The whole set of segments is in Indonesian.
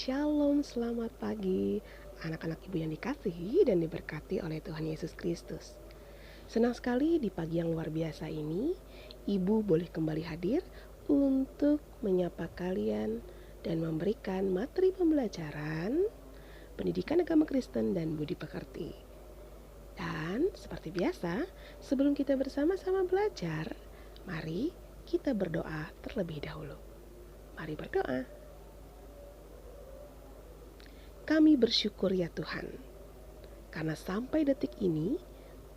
Shalom, selamat pagi anak-anak ibu yang dikasihi dan diberkati oleh Tuhan Yesus Kristus. Senang sekali di pagi yang luar biasa ini, ibu boleh kembali hadir untuk menyapa kalian dan memberikan materi pembelajaran pendidikan agama Kristen dan budi pekerti. Dan seperti biasa, sebelum kita bersama-sama belajar, mari kita berdoa terlebih dahulu. Mari berdoa. Kami bersyukur ya Tuhan, karena sampai detik ini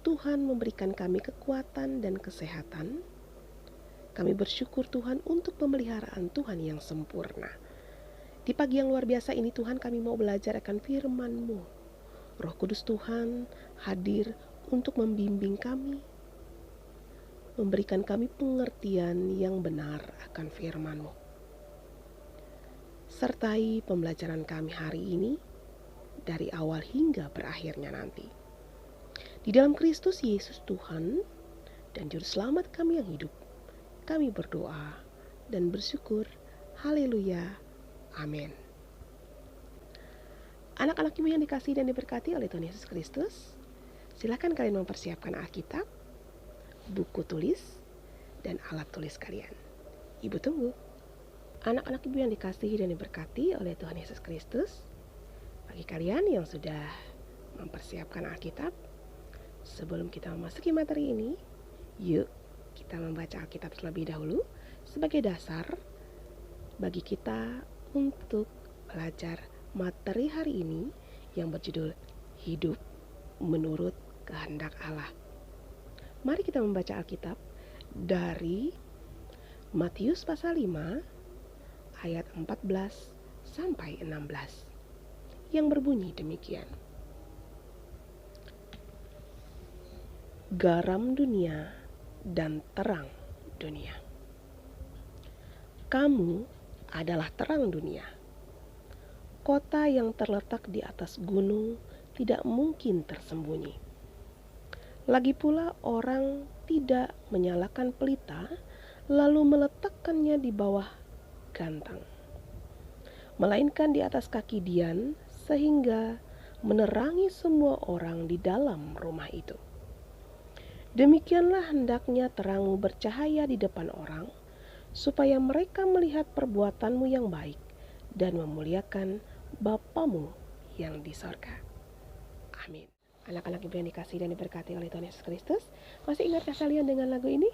Tuhan memberikan kami kekuatan dan kesehatan. Kami bersyukur Tuhan untuk pemeliharaan Tuhan yang sempurna. Di pagi yang luar biasa ini Tuhan, kami mau belajar akan firman-Mu. Roh Kudus Tuhan hadir untuk membimbing kami, memberikan kami pengertian yang benar akan firman-Mu. Sertai pembelajaran kami hari ini dari awal hingga berakhirnya nanti. Di dalam Kristus Yesus Tuhan dan Juru Selamat kami yang hidup, kami berdoa dan bersyukur. Haleluya. Amin. Anak-anak ibu yang dikasihi dan diberkati oleh Tuhan Yesus Kristus, silakan kalian mempersiapkan Alkitab, buku tulis, dan alat tulis kalian. Ibu tunggu. Anak-anak ibu yang dikasihi dan diberkati oleh Tuhan Yesus Kristus, bagi kalian yang sudah mempersiapkan Alkitab, sebelum kita memasuki materi ini, yuk kita membaca Alkitab terlebih dahulu sebagai dasar bagi kita untuk belajar materi hari ini yang berjudul Hidup Menurut Kehendak Allah. Mari kita membaca Alkitab dari Matius pasal 5 ayat 14 sampai 16 yang berbunyi demikian. Garam dunia dan terang dunia. Kamu adalah terang dunia. Kota yang terletak di atas gunung tidak mungkin tersembunyi. Lagi pula orang tidak menyalakan pelita lalu meletakkannya di bawah gantang, melainkan di atas kaki dian sehingga menerangi semua orang di dalam rumah itu. Demikianlah hendaknya terangmu bercahaya di depan orang, supaya mereka melihat perbuatanmu yang baik dan memuliakan Bapamu yang di sorga. Amin. Anak-anak ibu yang dikasihi dan diberkati oleh Tuhan Yesus Kristus, masih ingatkah kalian dengan lagu ini?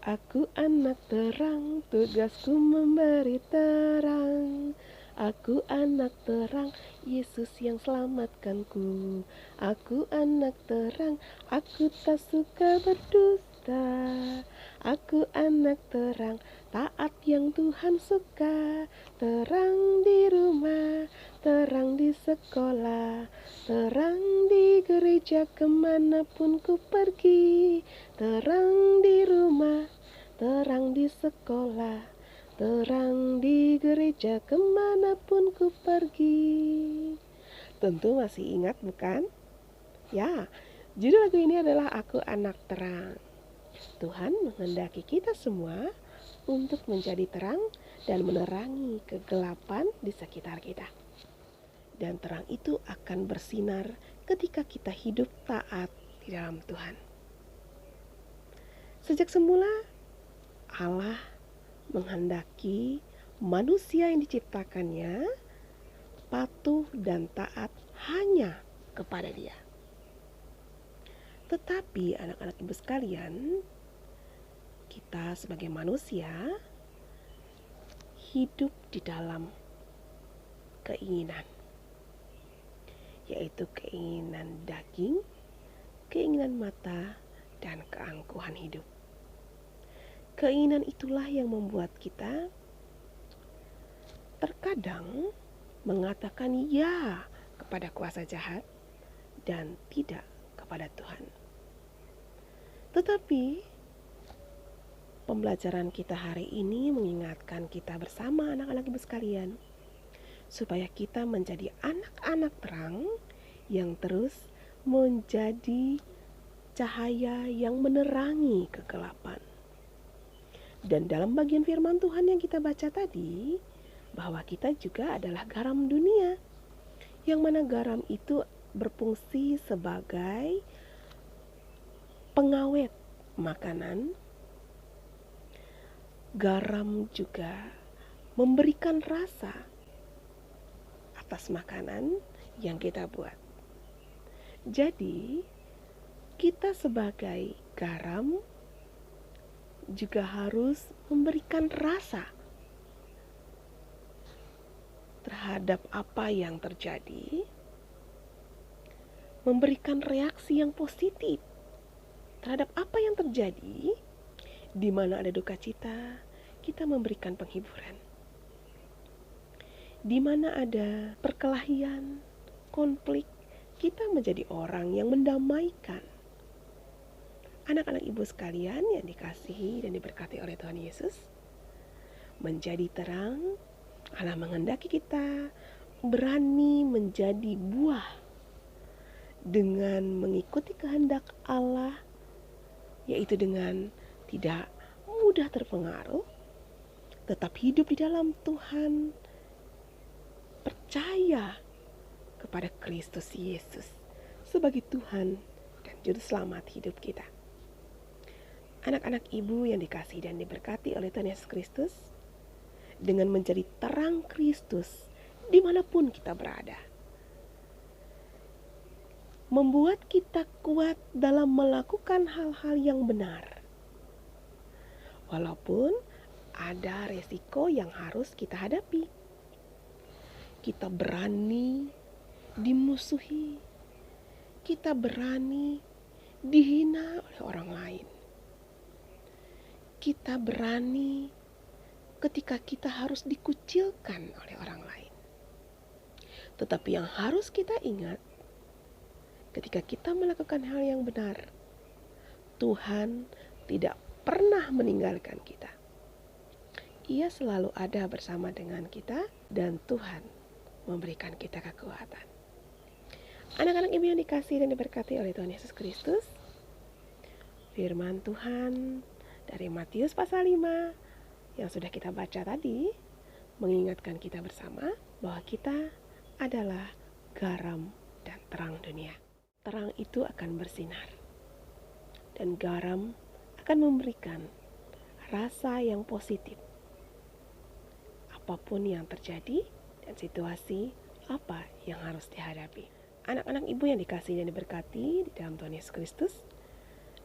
Aku anak terang, tugasku memberi terang. Aku anak terang, Yesus yang selamatkanku. Aku anak terang, aku tak suka berdusta. Aku anak terang, taat yang Tuhan suka. Terang di rumah, terang di sekolah, terang di gereja kemanapun ku pergi. Terang di rumah, terang di sekolah, terang di gereja kemanapun ku pergi. Tentu masih ingat bukan? Ya, judul lagu ini adalah Aku Anak Terang. Tuhan menghendaki kita semua untuk menjadi terang dan menerangi kegelapan di sekitar kita. Dan terang itu akan bersinar ketika kita hidup taat di dalam Tuhan. Sejak semula, Allah menghendaki manusia yang diciptakannya patuh dan taat hanya kepada Dia. Tetapi anak-anak ibu sekalian, kita sebagai manusia hidup di dalam keinginan, yaitu keinginan daging, keinginan mata, dan keangkuhan hidup. Keinginan itulah yang membuat kita terkadang mengatakan ya kepada kuasa jahat dan tidak kepada Tuhan. Tetapi pembelajaran kita hari ini mengingatkan kita bersama anak-anak ibu sekalian, supaya kita menjadi anak-anak terang yang terus menjadi cahaya yang menerangi kegelapan. Dan dalam bagian firman Tuhan yang kita baca tadi, bahwa kita juga adalah garam dunia, yang mana garam itu berfungsi sebagai pengawet makanan. Garam juga memberikan rasa atas makanan yang kita buat. Jadi, kita sebagai garam juga harus memberikan rasa terhadap apa yang terjadi, memberikan reaksi yang positif terhadap apa yang terjadi. Di mana ada duka cita, kita memberikan penghiburan. Di mana ada perkelahian, konflik, kita menjadi orang yang mendamaikan. Anak-anak ibu sekalian yang dikasihi dan diberkati oleh Tuhan Yesus, menjadi terang, Allah menghendaki kita berani menjadi buah dengan mengikuti kehendak Allah, yaitu dengan tidak mudah terpengaruh, tetap hidup di dalam Tuhan, percaya kepada Kristus Yesus sebagai Tuhan dan Juru Selamat hidup kita. Anak-anak ibu yang dikasihi dan diberkati oleh Tuhan Yesus Kristus, dengan menjadi terang Kristus dimanapun kita berada, membuat kita kuat dalam melakukan hal-hal yang benar. Walaupun ada resiko yang harus kita hadapi. Kita berani dimusuhi. Kita berani dihina oleh orang lain. Kita berani ketika kita harus dikucilkan oleh orang lain. Tetapi yang harus kita ingat, ketika kita melakukan hal yang benar, Tuhan tidak pernah meninggalkan kita. Ia selalu ada bersama dengan kita dan Tuhan memberikan kita kekuatan. Anak-anak ibu yang dikasihi dan diberkati oleh Tuhan Yesus Kristus, firman Tuhan dari Matius pasal 5 yang sudah kita baca tadi mengingatkan kita bersama bahwa kita adalah garam dan terang dunia. Terang itu akan bersinar dan garam akan memberikan rasa yang positif apapun yang terjadi dan situasi apa yang harus dihadapi. Anak-anak ibu yang dikasihi dan diberkati di dalam Tuhan Yesus Kristus,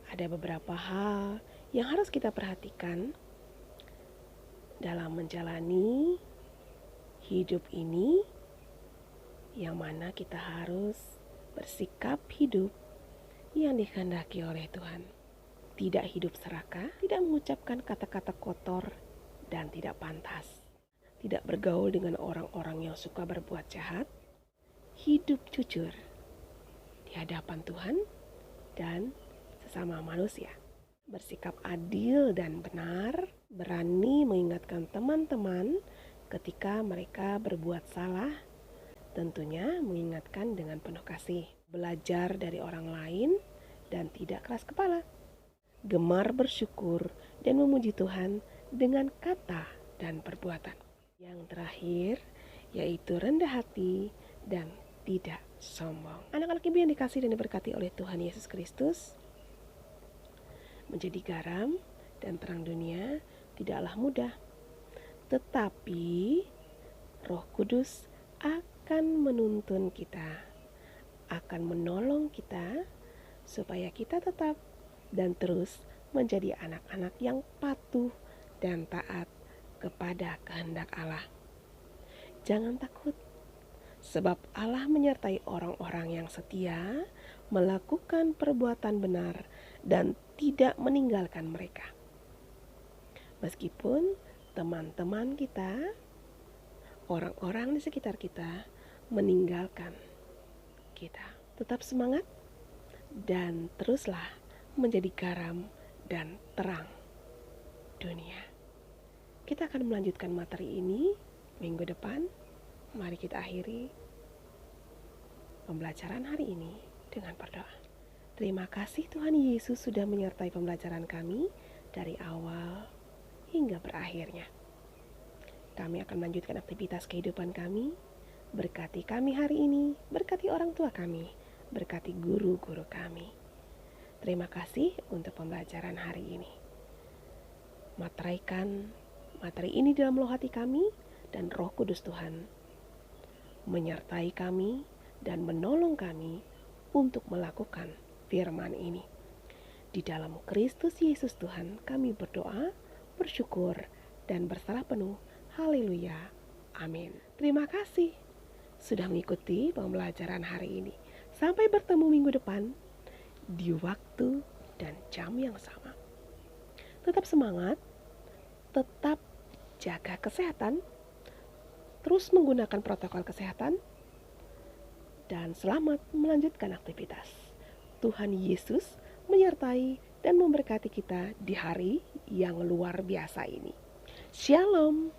ada beberapa hal yang harus kita perhatikan dalam menjalani hidup ini, yang mana kita harus bersikap hidup yang dikehendaki oleh Tuhan. Tidak hidup serakah, tidak mengucapkan kata-kata kotor dan tidak pantas. Tidak bergaul dengan orang-orang yang suka berbuat jahat. Hidup jujur di hadapan Tuhan dan sesama manusia. Bersikap adil dan benar, berani mengingatkan teman-teman ketika mereka berbuat salah. Tentunya mengingatkan dengan penuh kasih. Belajar dari orang lain dan tidak keras kepala. Gemar bersyukur dan memuji Tuhan dengan kata dan perbuatan. Yang terakhir yaitu rendah hati dan tidak sombong. Anak-anak ibu yang dikasihi dan diberkati oleh Tuhan Yesus Kristus, menjadi garam dan terang dunia tidaklah mudah. Tetapi Roh Kudus akan menuntun kita, akan menolong kita supaya kita tetap dan terus menjadi anak-anak yang patuh dan taat kepada kehendak Allah. Jangan takut, sebab Allah menyertai orang-orang yang setia, melakukan perbuatan benar dan tidak meninggalkan mereka. Meskipun teman-teman kita, orang-orang di sekitar kita meninggalkan kita, tetap semangat dan teruslah menjadi garam dan terang dunia. Kita akan melanjutkan materi ini minggu depan. Mari kita akhiri pembelajaran hari ini dengan berdoa. Terima kasih Tuhan Yesus sudah menyertai pembelajaran kami dari awal hingga berakhirnya. Kami akan melanjutkan aktivitas kehidupan kami. Berkati kami hari ini, berkati orang tua kami, berkati guru-guru kami. Terima kasih untuk pembelajaran hari ini. Materaikan materi ini dalam roh hati kami, dan Roh Kudus Tuhan menyertai kami dan menolong kami untuk melakukan firman ini. Di dalam Kristus Yesus Tuhan kami berdoa, bersyukur, dan berserah penuh. Haleluya. Amin. Terima kasih sudah mengikuti pembelajaran hari ini. Sampai bertemu minggu depan di waktu dan jam yang sama. Tetap semangat, tetap jaga kesehatan, terus menggunakan protokol kesehatan, dan selamat melanjutkan aktivitas. Tuhan Yesus menyertai dan memberkati kita di hari yang luar biasa ini. Shalom.